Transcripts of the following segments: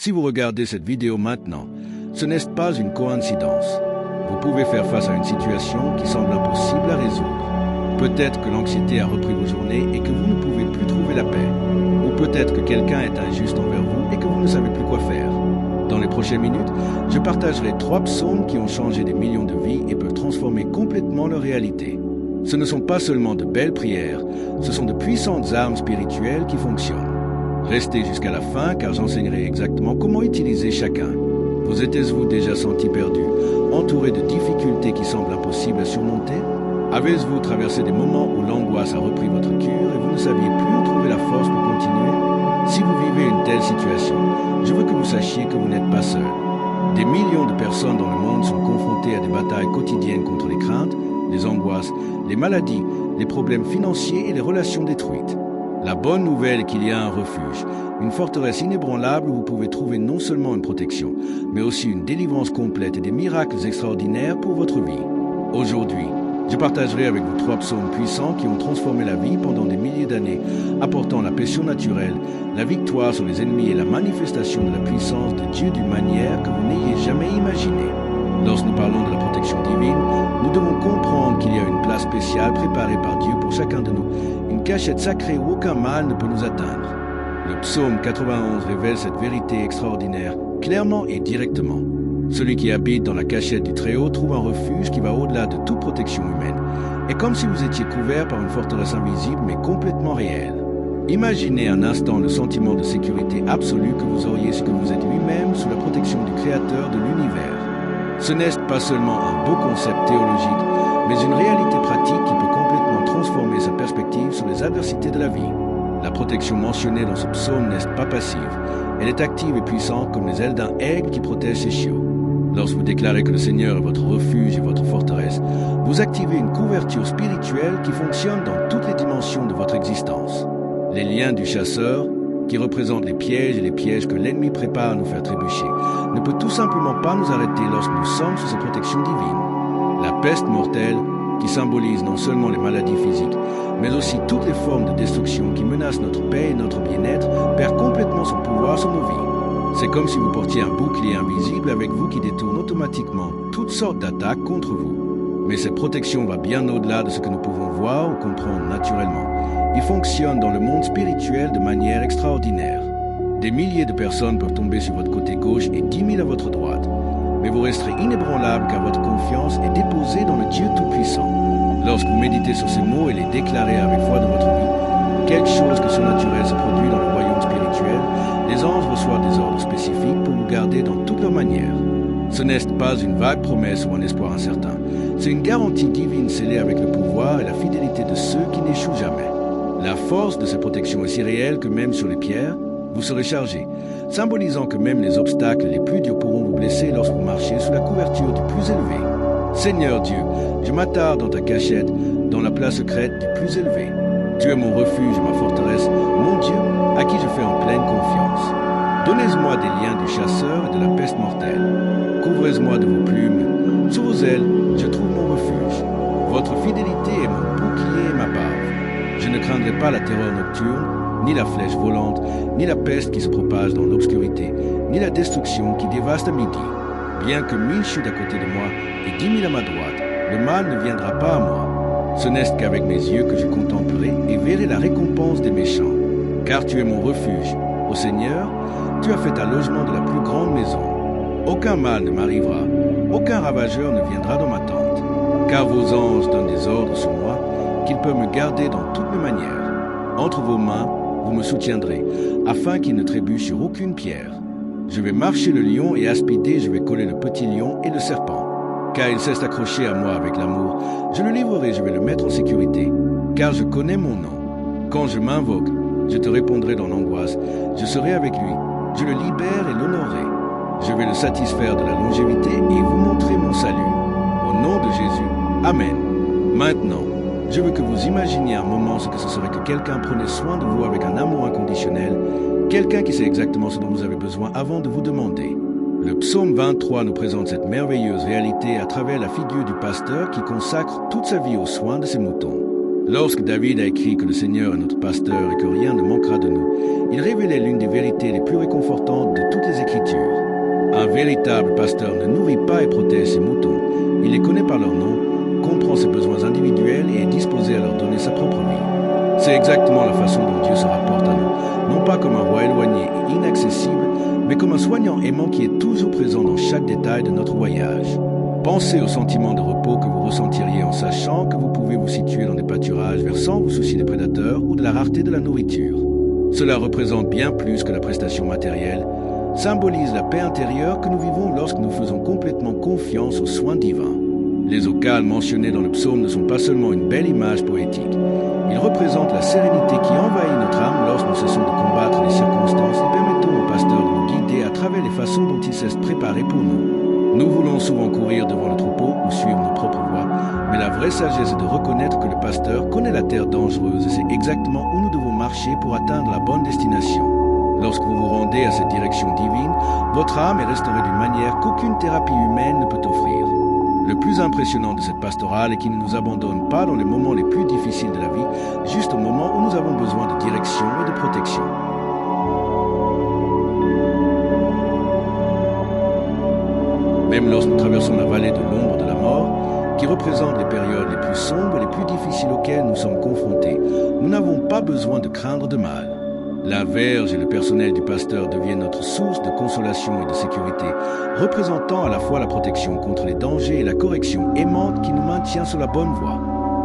Si vous regardez cette vidéo maintenant, ce n'est pas une coïncidence. Vous pouvez faire face à une situation qui semble impossible à résoudre. Peut-être que l'anxiété a repris vos journées et que vous ne pouvez plus trouver la paix. Ou peut-être que quelqu'un est injuste envers vous et que vous ne savez plus quoi faire. Dans les prochaines minutes, je partagerai 3 psaumes qui ont changé des millions de vies et peuvent transformer complètement leur réalité. Ce ne sont pas seulement de belles prières, ce sont de puissantes armes spirituelles qui fonctionnent. Restez jusqu'à la fin car j'enseignerai exactement comment utiliser chacun. Vous êtes-vous déjà senti perdu, entouré de difficultés qui semblent impossibles à surmonter? Avez-vous traversé des moments où l'angoisse a repris votre cœur et vous ne saviez plus où trouver la force pour continuer? Si vous vivez une telle situation, je veux que vous sachiez que vous n'êtes pas seul. Des millions de personnes dans le monde sont confrontées à des batailles quotidiennes contre les craintes, les angoisses, les maladies, les problèmes financiers et les relations détruites. La bonne nouvelle est qu'il y a un refuge, une forteresse inébranlable où vous pouvez trouver non seulement une protection, mais aussi une délivrance complète et des miracles extraordinaires pour votre vie. Aujourd'hui, je partagerai avec vous 3 psaumes puissants qui ont transformé la vie pendant des milliers d'années, apportant la paix surnaturelle, la victoire sur les ennemis et la manifestation de la puissance de Dieu d'une manière que vous n'ayez jamais imaginée. Lorsque nous parlons de la protection divine, nous devons comprendre qu'il y a une place spéciale préparée par Dieu pour chacun de nous, une cachette sacrée où aucun mal ne peut nous atteindre. Le psaume 91 révèle cette vérité extraordinaire, clairement et directement. Celui qui habite dans la cachette du Très-Haut trouve un refuge qui va au-delà de toute protection humaine. Et comme si vous étiez couvert par une forteresse invisible mais complètement réelle. Imaginez un instant le sentiment de sécurité absolue que vous auriez si vous êtes lui-même sous la protection du Créateur de l'univers. Ce n'est pas seulement un beau concept théologique, mais une réalité pratique qui peut complètement transformer sa perspective sur les adversités de la vie. La protection mentionnée dans ce psaume n'est pas passive. Elle est active et puissante comme les ailes d'un aigle qui protège ses chiots. Lorsque vous déclarez que le Seigneur est votre refuge et votre forteresse, vous activez une couverture spirituelle qui fonctionne dans toutes les dimensions de votre existence. Les liens du chasseur, qui représentent les pièges et les pièges que l'ennemi prépare à nous faire trébucher, ne peut tout simplement pas nous arrêter lorsque nous sommes sous sa protection divine. La peste mortelle, qui symbolise non seulement les maladies physiques, mais aussi toutes les formes de destruction qui menacent notre paix et notre bien-être, perd complètement son pouvoir sur nos vies. C'est comme si vous portiez un bouclier invisible avec vous qui détourne automatiquement toutes sortes d'attaques contre vous. Mais cette protection va bien au-delà de ce que nous pouvons voir ou comprendre naturellement. Il fonctionne dans le monde spirituel de manière extraordinaire. Des milliers de personnes peuvent tomber sur votre côté gauche et 10 000 à votre droite. Mais vous resterez inébranlable car votre confiance est déposée dans le Dieu Tout-Puissant. Lorsque vous méditez sur ces mots et les déclarez avec foi de votre vie, quelque chose que surnaturel se produit dans le royaume spirituel, les anges reçoivent des ordres spécifiques pour vous garder dans toutes leurs manières. Ce n'est pas une vague promesse ou un espoir incertain. C'est une garantie divine scellée avec le pouvoir et la fidélité de ceux qui n'échouent jamais. La force de cette protection est si réelle que même sur les pierres, vous serez chargé, symbolisant que même les obstacles les plus durs pourront vous blesser lorsque vous marchez sous la couverture du plus élevé. Seigneur Dieu, je m'attarde dans ta cachette, dans la place secrète du plus élevé. Tu es mon refuge et ma forteresse, mon Dieu, à qui je fais en pleine confiance. Donnez-moi des liens du chasseur et de la peste mortelle. Couvrez-moi de vos plumes. Sous vos ailes, je trouve mon refuge. Votre fidélité est mon bouclier et ma bave. Je ne craindrai pas la terreur nocturne, ni la flèche volante, ni la peste qui se propage dans l'obscurité, ni la destruction qui dévaste à midi. Bien que 1000 chutent à côté de moi et 10 000 à ma droite, le mal ne viendra pas à moi. Ce n'est qu'avec mes yeux que je contemplerai et verrai la récompense des méchants. Car tu es mon refuge. Ô Seigneur, tu as fait un logement de la plus grande maison. Aucun mal ne m'arrivera, aucun ravageur ne viendra dans ma tente. Car vos anges donnent des ordres sur moi, qu'ils peuvent me garder dans toutes mes manières. Entre vos mains, vous me soutiendrez, afin qu'il ne trébuche sur aucune pierre. Je vais marcher le lion et aspider, je vais coller le petit lion et le serpent. Car il s'est accroché à moi avec l'amour. Je le livrerai, je vais le mettre en sécurité. Car je connais mon nom. Quand je m'invoque, je te répondrai dans l'angoisse. Je serai avec lui. Je le libère et l'honorerai. Je vais le satisfaire de la longévité et vous montrer mon salut. Au nom de Jésus. Amen. Maintenant, je veux que vous imaginiez un moment ce que ce serait que quelqu'un prenait soin de vous avec un amour inconditionnel, quelqu'un qui sait exactement ce dont vous avez besoin avant de vous demander. Le psaume 23 nous présente cette merveilleuse réalité à travers la figure du pasteur qui consacre toute sa vie aux soins de ses moutons. Lorsque David a écrit que le Seigneur est notre pasteur et que rien ne manquera de nous, il révélait l'une des vérités les plus réconfortantes de toutes les Écritures. véritable pasteur ne nourrit pas et protège ses moutons. Il les connaît par leur nom, comprend ses besoins individuels et est disposé à leur donner sa propre vie. C'est exactement la façon dont Dieu se rapporte à nous, non pas comme un roi éloigné et inaccessible, mais comme un soignant aimant qui est toujours présent dans chaque détail de notre voyage. Pensez au sentiment de repos que vous ressentiriez en sachant que vous pouvez vous situer dans des pâturages verts sans vous soucier des prédateurs ou de la rareté de la nourriture. Cela représente bien plus que la prestation matérielle, symbolise la paix intérieure que nous vivons lorsque nous faisons complètement confiance aux soins divins. Les eaux calmes mentionnées dans le psaume ne sont pas seulement une belle image poétique. Ils représentent la sérénité qui envahit notre âme lorsque nous cessons de combattre les circonstances et permettons au pasteur de nous guider à travers les façons dont il s'est préparé pour nous. Nous voulons souvent courir devant le troupeau ou suivre nos propres voies, mais la vraie sagesse est de reconnaître que le pasteur connaît la terre dangereuse et sait exactement où nous devons marcher pour atteindre la bonne destination. Lorsque vous vous rendez à cette direction divine, votre âme est restaurée d'une manière qu'aucune thérapie humaine ne peut offrir. Le plus impressionnant de cette pastorale est qu'il ne nous abandonne pas dans les moments les plus difficiles de la vie, juste au moment où nous avons besoin de direction et de protection. Même lorsque nous traversons la vallée de l'ombre de la mort, qui représente les périodes les plus sombres et les plus difficiles auxquelles nous sommes confrontés, nous n'avons pas besoin de craindre de mal. La verge et le personnel du pasteur deviennent notre source de consolation et de sécurité, représentant à la fois la protection contre les dangers et la correction aimante qui nous maintient sur la bonne voie.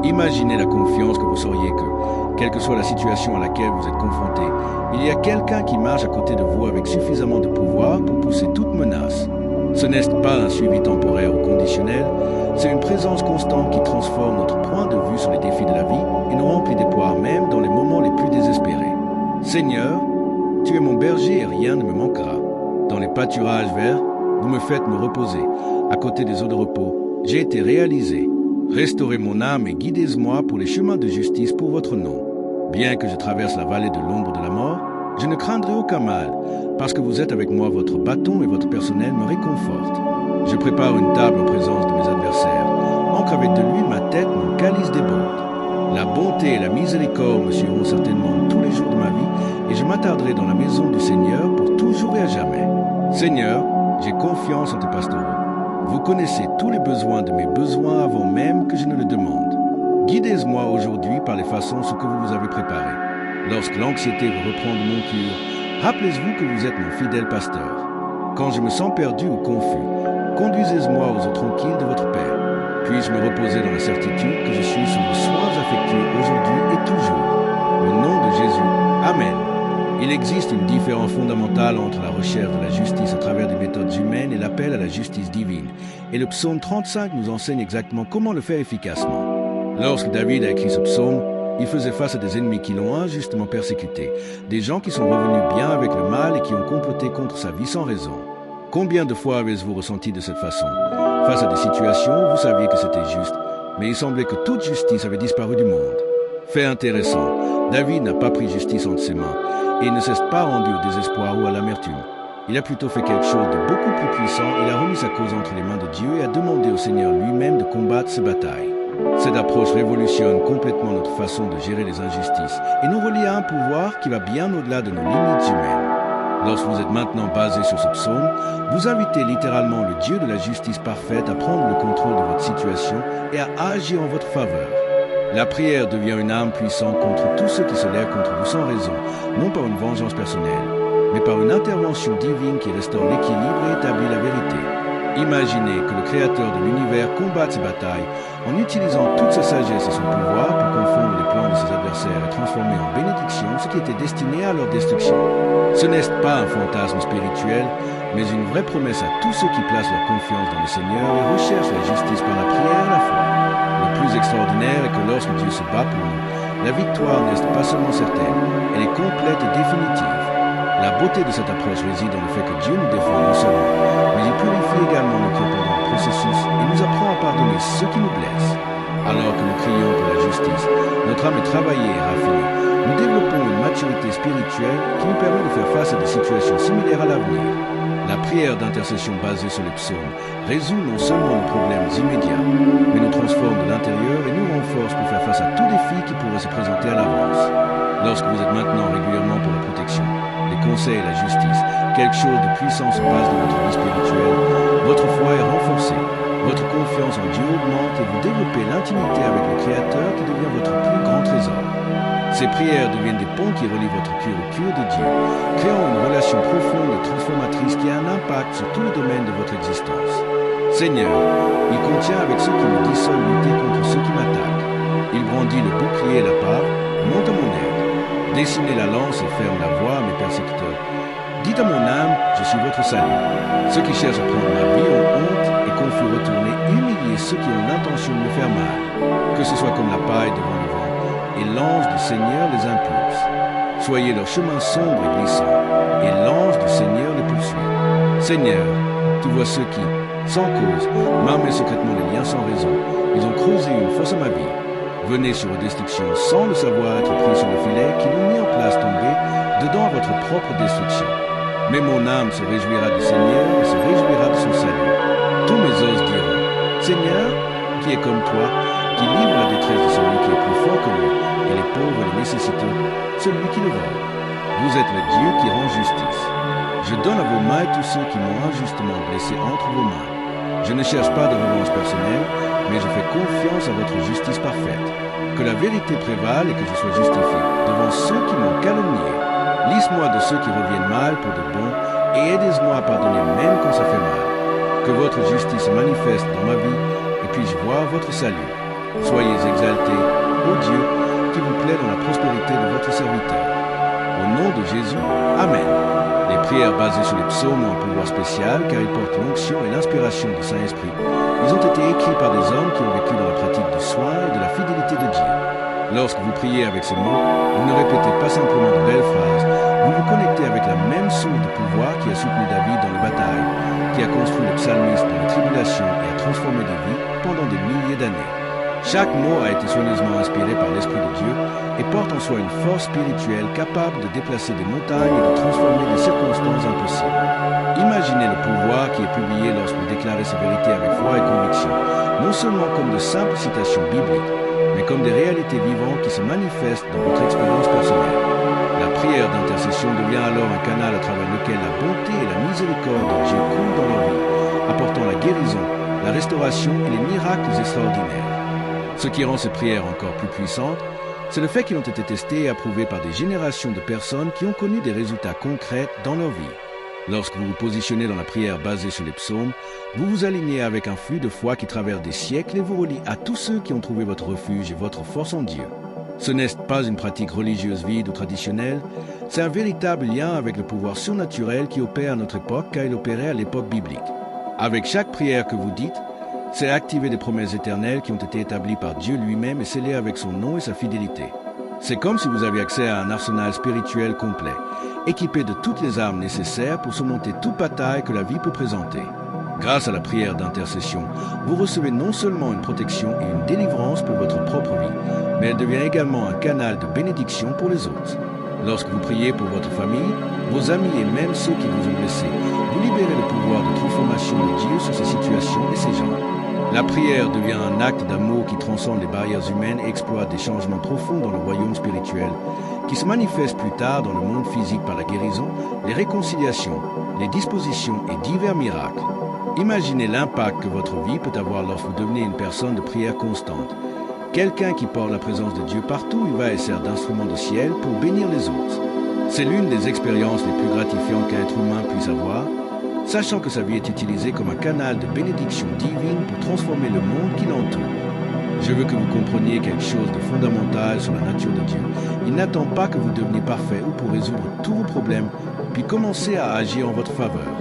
Imaginez la confiance que vous sauriez que, quelle que soit la situation à laquelle vous êtes confronté, il y a quelqu'un qui marche à côté de vous avec suffisamment de pouvoir pour pousser toute menace. Ce n'est pas un suivi temporaire ou conditionnel, c'est une présence constante qui transforme notre point de vue sur les défis de la vie et nous remplit d'espoir même dans les moments les plus désespérés. Seigneur, tu es mon berger et rien ne me manquera. Dans les pâturages verts, vous me faites me reposer. À côté des eaux de repos, j'ai été réalisé. Restaurez mon âme et guidez-moi pour les chemins de justice pour votre nom. Bien que je traverse la vallée de l'ombre de la mort, je ne craindrai aucun mal, parce que vous êtes avec moi, votre bâton et votre personnel me réconfortent. Je prépare une table en présence de mes adversaires. Encre avec de l'huile ma tête, mon calice déborde. La bonté et la miséricorde me suivront certainement tous les jours de ma vie, et je m'attarderai dans la maison du Seigneur pour toujours et à jamais. Seigneur, j'ai confiance en tes pastoraux. Vous connaissez tous les besoins de mes besoins avant même que je ne le demande. Guidez-moi aujourd'hui par les façons ce que vous avez préparé. Lorsque l'anxiété vous reprend de mon cœur, rappelez-vous que vous êtes mon fidèle pasteur. Quand je me sens perdu ou confus, conduisez-moi aux eaux tranquilles de votre Père. Puis-je me reposer dans la certitude que je suis sous vos soins affectueux aujourd'hui et toujours. Au nom de Jésus, Amen. Il existe une différence fondamentale entre la recherche de la justice à travers des méthodes humaines et l'appel à la justice divine. Et le psaume 35 nous enseigne exactement comment le faire efficacement. Lorsque David a écrit ce psaume, il faisait face à des ennemis qui l'ont injustement persécuté, des gens qui sont revenus bien avec le mal et qui ont comploté contre sa vie sans raison. Combien de fois avez-vous ressenti de cette façon? Face à des situations où vous saviez que c'était juste, mais il semblait que toute justice avait disparu du monde. Fait intéressant, David n'a pas pris justice entre ses mains, et il ne s'est pas rendu au désespoir ou à l'amertume. Il a plutôt fait quelque chose de beaucoup plus puissant, il a remis sa cause entre les mains de Dieu et a demandé au Seigneur lui-même de combattre ses batailles. Cette approche révolutionne complètement notre façon de gérer les injustices et nous relie à un pouvoir qui va bien au-delà de nos limites humaines. Lorsque vous êtes maintenant basé sur ce psaume, vous invitez littéralement le Dieu de la justice parfaite à prendre le contrôle de votre situation et à agir en votre faveur. La prière devient une arme puissante contre tous ceux qui se lèvent contre vous sans raison, non par une vengeance personnelle, mais par une intervention divine qui restaure l'équilibre et établit la vérité. Imaginez que le Créateur de l'univers combatte ces batailles en utilisant toute sa sagesse et son pouvoir pour confondre les plans de ses adversaires et transformer en bénédiction ce qui était destiné à leur destruction. Ce n'est pas un fantasme spirituel, mais une vraie promesse à tous ceux qui placent leur confiance dans le Seigneur et recherchent la justice par la prière et la foi. Le plus extraordinaire est que lorsque Dieu se bat pour nous, la victoire n'est pas seulement certaine, elle est complète et définitive. La beauté de cette approche réside dans le fait que Dieu nous défend non seulement, mais il purifie également nos cœurs pendant le processus et nous apprend à pardonner ceux qui nous blessent. Alors que nous crions pour la justice, notre âme est travaillée et raffinée. Nous développons une maturité spirituelle qui nous permet de faire face à des situations similaires à l'avenir. La prière d'intercession basée sur les psaumes résout non seulement nos problèmes immédiats, mais nous transforme de l'intérieur et nous renforce pour faire face à tout défi qui pourrait se présenter à l'avance. Lorsque vous êtes maintenant régulièrement pour la protection, les conseils et la justice, quelque chose de puissant se passe dans votre vie spirituelle. Votre foi est renforcée, votre confiance en Dieu augmente et vous développez l'intimité avec le Créateur qui devient votre plus grand trésor. Ces prières deviennent des ponts qui relient votre cœur au cœur de Dieu, créant une relation profonde et transformatrice qui a un impact sur tous les domaines de votre existence. Seigneur, il contient avec ceux qui me dissolvent lutter contre ceux qui m'attaquent. Il brandit le bouclier et la part, monte à mon aide. Dessinez la lance et ferme la voie à mes persécuteurs. Dites à mon âme, je suis votre salut. Ceux qui cherchent à prendre ma vie ont honte et confient retourner humilier ceux qui ont l'intention de me faire mal. Que ce soit comme la paille devant le vent, et l'ange du Seigneur les impulse. Soyez leur chemin sombre et glissant, et l'ange du Seigneur les poursuit. Seigneur, tu vois ceux qui, sans cause, m'arment secrètement les liens sans raison. Ils ont creusé une fosse à ma vie. Venez sur vos destructions sans le savoir être pris sur le filet qu'ils ont mis en place tomber dedans à votre propre destruction. Mais mon âme se réjouira du Seigneur et se réjouira de son salut. Tous mes os diront, Seigneur, qui est comme toi, qui livre la détresse de celui qui est plus fort que lui, et les pauvres et les nécessiteux, celui qui le vole. Vous êtes le Dieu qui rend justice. Je donne à vos mains tous ceux qui m'ont injustement blessé entre vos mains. Je ne cherche pas de revanche personnelle, mais je fais confiance à votre justice parfaite. Que la vérité prévale et que je sois justifié devant ceux qui m'ont calomnié. Lisse-moi de ceux qui reviennent mal pour de bon, et aidez-moi à pardonner même quand ça fait mal. Que votre justice se manifeste dans ma vie, et puis-je voir votre salut. Soyez exaltés, ô Dieu, qui vous plaît dans la prospérité de votre serviteur. Au nom de Jésus, Amen. Les prières basées sur les psaumes ont un pouvoir spécial car ils portent l'onction et l'inspiration du Saint-Esprit. Ils ont été écrits par des hommes qui ont vécu dans la pratique du soin et de la fidélité de Dieu. Lorsque vous priez avec ces mots, vous ne répétez pas simplement de belles phrases, vous vous connectez avec la même source de pouvoir qui a soutenu David dans les batailles, qui a construit le psalmiste dans les tribulations et a transformé des vies pendant des milliers d'années. Chaque mot a été soigneusement inspiré par l'Esprit de Dieu et porte en soi une force spirituelle capable de déplacer des montagnes et de transformer des circonstances impossibles. Imaginez le pouvoir qui est publié lorsque vous déclarez ces vérités avec foi et conviction, non seulement comme de simples citations bibliques, mais comme des réalités vivantes qui se manifestent dans votre expérience personnelle. La prière d'intercession devient alors un canal à travers lequel la bonté et la miséricorde de Dieu coulent dans leur vie, apportant la guérison, la restauration et les miracles extraordinaires. Ce qui rend ces prières encore plus puissantes, c'est le fait qu'ils ont été testés et approuvés par des générations de personnes qui ont connu des résultats concrets dans leur vie. Lorsque vous vous positionnez dans la prière basée sur les psaumes, vous vous alignez avec un flux de foi qui traverse des siècles et vous relie à tous ceux qui ont trouvé votre refuge et votre force en Dieu. Ce n'est pas une pratique religieuse vide ou traditionnelle, c'est un véritable lien avec le pouvoir surnaturel qui opère à notre époque car il opérait à l'époque biblique. Avec chaque prière que vous dites, c'est activer des promesses éternelles qui ont été établies par Dieu lui-même et scellées avec son nom et sa fidélité. C'est comme si vous aviez accès à un arsenal spirituel complet, équipé de toutes les armes nécessaires pour surmonter toute bataille que la vie peut présenter. Grâce à la prière d'intercession, vous recevez non seulement une protection et une délivrance pour votre propre vie, mais elle devient également un canal de bénédiction pour les autres. Lorsque vous priez pour votre famille, vos amis et même ceux qui vous ont blessés, vous libérez le pouvoir de transformation de Dieu sur ces situations et ces gens. La prière devient un acte d'amour qui transcende les barrières humaines et exploite des changements profonds dans le royaume spirituel, qui se manifestent plus tard dans le monde physique par la guérison, les réconciliations, les dispositions et divers miracles. Imaginez l'impact que votre vie peut avoir lorsque vous devenez une personne de prière constante. Quelqu'un qui porte la présence de Dieu partout où il va et sert d'instrument de ciel pour bénir les autres. C'est l'une des expériences les plus gratifiantes qu'un être humain puisse avoir, sachant que sa vie est utilisée comme un canal de bénédiction divine pour transformer le monde qui l'entoure. Je veux que vous compreniez quelque chose de fondamental sur la nature de Dieu. Il n'attend pas que vous deveniez parfait ou pour résoudre tous vos problèmes, puis commencer à agir en votre faveur.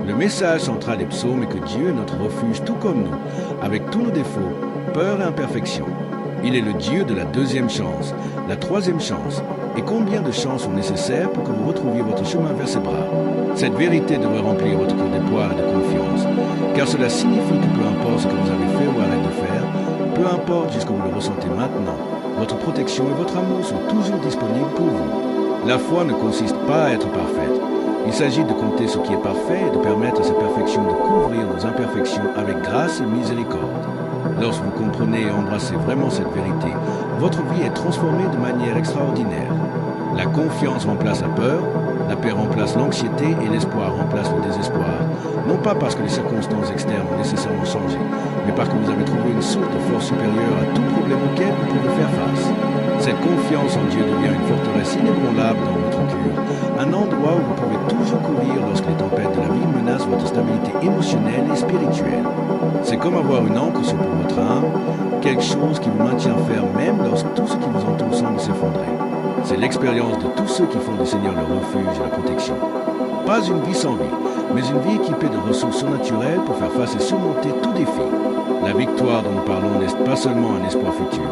Le message central des psaumes est que Dieu est notre refuge tout comme nous, avec tous nos défauts, peurs et imperfections. Il est le Dieu de la deuxième chance, la troisième chance, et combien de chances sont nécessaires pour que vous retrouviez votre chemin vers ses bras. Cette vérité devrait remplir votre cœur d'espoir et de confiance, car cela signifie que peu importe ce que vous avez fait ou arrêté de faire, peu importe jusqu'où vous le ressentez maintenant, votre protection et votre amour sont toujours disponibles pour vous. La foi ne consiste pas à être parfaite. Il s'agit de compter ce qui est parfait et de permettre à sa perfection de couvrir nos imperfections avec grâce et miséricorde. Lorsque vous comprenez et embrassez vraiment cette vérité, votre vie est transformée de manière extraordinaire. La confiance remplace la peur, La paix remplace l'anxiété et l'espoir remplace le désespoir. Non pas parce que les circonstances externes ont nécessairement changé, mais parce que vous avez trouvé une source de force supérieure à tout problème auquel vous pouvez faire face. Cette confiance en Dieu devient une forteresse inébranlable dans votre cœur, un endroit où vous pouvez toujours courir lorsque les tempêtes de la vie menacent votre stabilité émotionnelle et spirituelle. C'est comme avoir une ancre sur votre âme, quelque chose qui vous maintient ferme même lorsque tout ce qui vous entoure semble s'effondrer. C'est l'expérience de tous ceux qui font du Seigneur leur refuge et leur protection. Pas une vie sans vie, mais une vie équipée de ressources surnaturelles pour faire face et surmonter tout défi. La victoire dont nous parlons n'est pas seulement un espoir futur.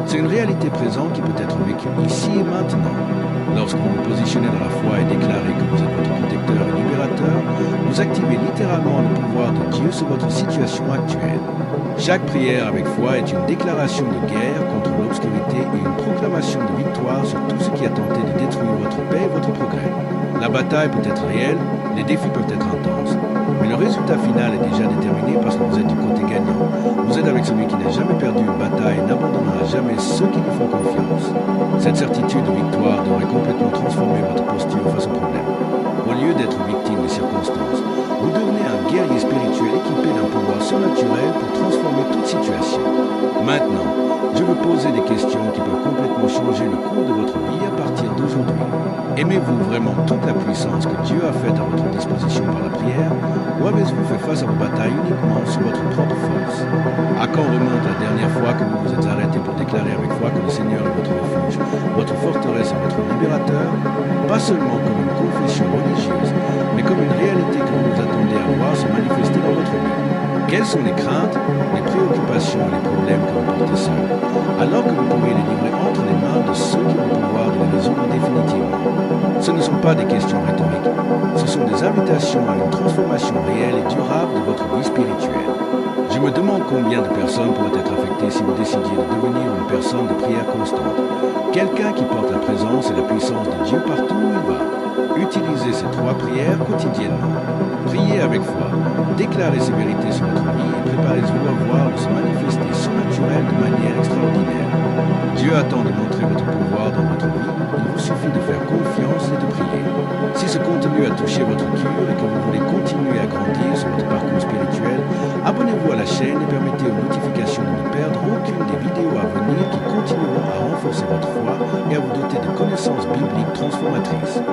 C'est une réalité présente qui peut être vécue ici et maintenant. Lorsque vous vous positionnez dans la foi et déclarez que vous êtes votre protecteur et libérateur, vous activez littéralement le pouvoir de Dieu sur votre situation actuelle. Chaque prière avec foi est une déclaration de guerre contre l'obscurité et une proclamation de victoire sur tout ce qui a tenté de détruire votre paix et votre progrès. La bataille peut être réelle, les défis peuvent être intenses, mais le résultat final est déjà déterminé parce que vous êtes du côté gagnant. Vous êtes avec celui qui n'a jamais perdu une bataille et n'abandonnera jamais ceux qui lui font confiance. Cette certitude de victoire devrait complètement transformer votre posture face aux problèmes. Au lieu d'être victime des circonstances, vous devenez un guerrier spirituel équipé d'un pouvoir surnaturel pour transformer toute situation. Maintenant, je veux poser des questions qui peuvent complètement changer le cours de votre vie à partir d'aujourd'hui. Aimez-vous vraiment toute la puissance que Dieu a faite à votre disposition par la prière, ou avez-vous fait face à vos batailles uniquement sur votre propre force? À quand remonte la dernière fois que vous vous êtes arrêté pour déclarer avec foi que le Seigneur est votre refuge, votre forteresse et votre libérateur, pas seulement comme une confession religieuse, mais comme une réalité que vous vous attendez à voir se manifester dans votre vie? Quelles sont les craintes, les préoccupations et les problèmes que vous portez seul, alors que vous pourriez les livrer entre les mains de ceux qui ont le pouvoir de les résoudre définitivement? Ce ne sont pas des questions rhétoriques, ce sont des invitations à une transformation réelle et durable de votre vie spirituelle. Je me demande combien de personnes pourraient être affectées si vous décidiez de devenir une personne de prière constante, quelqu'un qui porte la présence et la puissance de Dieu partout où il va. Utilisez ces 3 prières quotidiennement. Priez avec foi, déclarez ces vérités sur votre vie et préparez-vous à voir le se manifester surnaturel de manière extraordinaire. Dieu attend de montrer votre pouvoir dans votre vie, il vous suffit de faire confiance et de prier. Si ce contenu a touché votre cœur et que vous voulez continuer à grandir sur votre parcours spirituel, abonnez-vous à la chaîne et permettez aux notifications de ne perdre aucune des vidéos à venir qui continueront à renforcer votre foi et à vous doter de connaissances bibliques transformatrices.